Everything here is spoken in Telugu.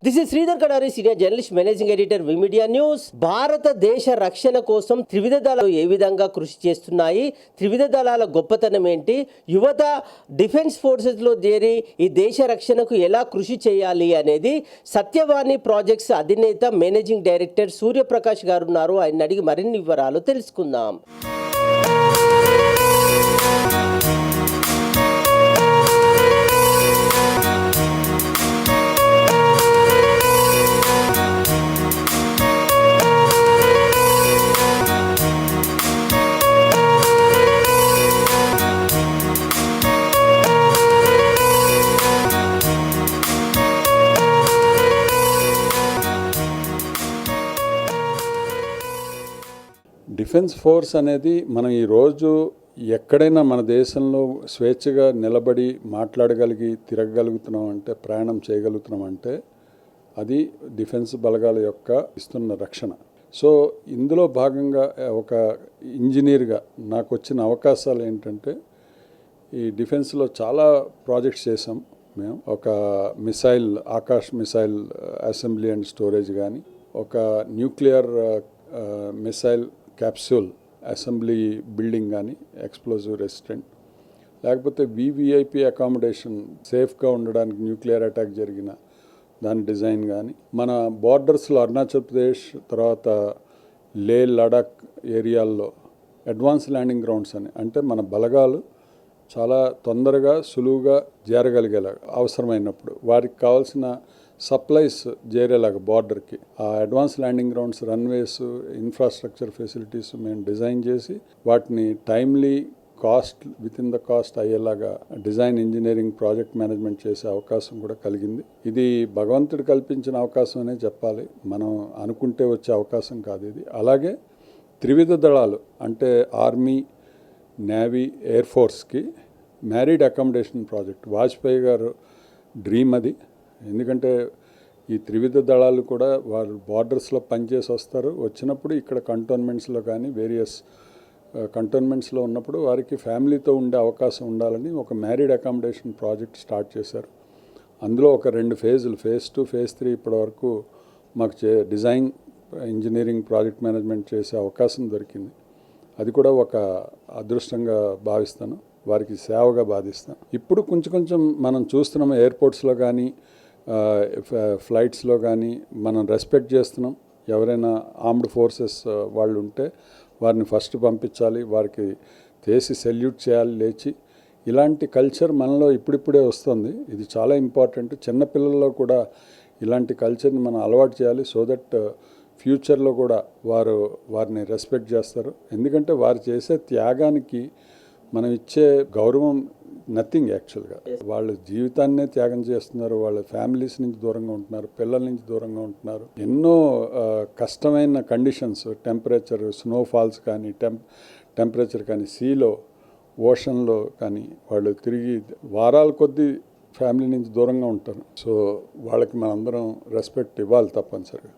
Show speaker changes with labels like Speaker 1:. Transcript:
Speaker 1: This is Sridhar Kadari, senior journalist, managing editor, V Media news. భారతదేశ రక్షణ కోసం త్రివిధ దళాలు ఏ విధంగా కృషి చేస్తున్నాయి, త్రివిధ దళాల గొప్పతనం ఏంటి, యువత డిఫెన్స్ ఫోర్సెస్లో చేరి ఈ దేశ రక్షణకు ఎలా కృషి చేయాలి అనేది సత్యవాణి ప్రాజెక్ట్స్ అధినేత, మేనేజింగ్ డైరెక్టర్ సూర్యప్రకాష్ గారు ఉన్నారు. ఆయన అడిగి మరిన్ని వివరాలు తెలుసుకుందాం.
Speaker 2: డిఫెన్స్ ఫోర్స్ అనేది మనం ఈరోజు ఎక్కడైనా మన దేశంలో స్వేచ్ఛగా నిలబడి మాట్లాడగలిగి తిరగగలుగుతున్నాం అంటే, ప్రయాణం చేయగలుగుతున్నాం అంటే అది డిఫెన్స్ బలగాల యొక్క ఇస్తున్న రక్షణ. సో ఇందులో భాగంగా ఒక ఇంజనీర్గా నాకు వచ్చిన అవకాశాలు ఏంటంటే, ఈ డిఫెన్స్లో చాలా ప్రాజెక్ట్స్ చేసాం మేము. ఒక missile, Akash missile assembly and storage కానీ, ఒక nuclear missile capsule assembly building కానీ, ఎక్స్ప్లోజివ్ రెసిస్టెంట్, లేకపోతే వివిఐపి అకామిడేషన్ సేఫ్గా ఉండడానికి న్యూక్లియర్ అటాక్ జరిగిన దాని డిజైన్ కానీ, మన బార్డర్స్లో అరుణాచల్ ప్రదేశ్ తర్వాత లే లడాక్ ఏరియాల్లో అడ్వాన్స్ ల్యాండింగ్ గ్రౌండ్స్ అని, అంటే మన బలగాలు చాలా తొందరగా సులువుగా చేరగలిగేలా అవసరమైనప్పుడు వారికి కావాల్సిన సప్లైస్ చేరేలాగా బార్డర్కి ఆ advance landing grounds, runways, infrastructure facilities మేము డిజైన్ చేసి వాటిని timely cost with in the cost అయ్యేలాగా డిజైన్, ఇంజనీరింగ్, ప్రాజెక్ట్ మేనేజ్మెంట్ చేసే అవకాశం కూడా కలిగింది. ఇది భగవంతుడు కల్పించిన అవకాశం అనే చెప్పాలి, మనం అనుకుంటే వచ్చే అవకాశం కాదు ఇది. అలాగే త్రివిధ దళాలు అంటే ఆర్మీ, నేవీ, ఎయిర్ ఫోర్స్కి మ్యారీడ్ అకామిడేషన్ ప్రాజెక్ట్ వాజ్పేయి గారు డ్రీమ్ అది. ఎందుకంటే ఈ త్రివిధ దళాలు కూడా వారు బార్డర్స్లో పనిచేసి వస్తారు, వచ్చినప్పుడు ఇక్కడ కంటోన్మెంట్స్లో కానీ వేరియస్ కంటోన్మెంట్స్లో ఉన్నప్పుడు వారికి ఫ్యామిలీతో ఉండే అవకాశం ఉండాలని ఒక మ్యారీడ్ అకామిడేషన్ ప్రాజెక్ట్ స్టార్ట్ చేశారు. అందులో ఒక 2 ఫేజులు, ఫేజ్ 2, ఫేజ్ 3 ఇప్పటివరకు మాకు డిజైన్, ఇంజనీరింగ్, ప్రాజెక్ట్ మేనేజ్మెంట్ చేసే అవకాశం దొరికింది. అది కూడా ఒక అదృష్టంగా భావిస్తాను, వారికి సేవగా భావిస్తాను. ఇప్పుడు కొంచెం మనం చూస్తున్నాము, ఎయిర్పోర్ట్స్లో కానీ ఫ్లైట్స్లో కానీ మనం రెస్పెక్ట్ చేస్తున్నాం. ఎవరైనా ఆర్మ్డ్ ఫోర్సెస్ వాళ్ళు ఉంటే వారిని ఫస్ట్ పంపించాలి, వారికి చేసి సెల్యూట్ చేయాలి లేచి. ఇలాంటి కల్చర్ మనలో ఇప్పుడిప్పుడే వస్తుంది. ఇది చాలా ఇంపార్టెంట్. చిన్నపిల్లల్లో కూడా ఇలాంటి కల్చర్ని మనం అలవాటు చేయాలి. సో దట్ ఫ్యూచర్లో కూడా వారిని రెస్పెక్ట్ చేస్తారు. ఎందుకంటే వారు చేసే త్యాగానికి మనం ఇచ్చే గౌరవం నథింగ్ యాక్చువల్గా. వాళ్ళ జీవితాన్నే త్యాగం చేస్తున్నారు, వాళ్ళ ఫ్యామిలీస్ నుంచి దూరంగా ఉంటున్నారు, పిల్లల నుంచి దూరంగా ఉంటున్నారు. ఎన్నో కష్టమైన కండిషన్స్, టెంపరేచర్, స్నోఫాల్స్ కానీ, టెంపరేచర్ కానీ, సీలో, ఓషన్లో కానీ వాళ్ళు తిరిగి వారాల కొద్దీ ఫ్యామిలీ నుంచి దూరంగా ఉంటారు. సో వాళ్ళకి మనందరం రెస్పెక్ట్ ఇవ్వాలి తప్పనిసరిగా.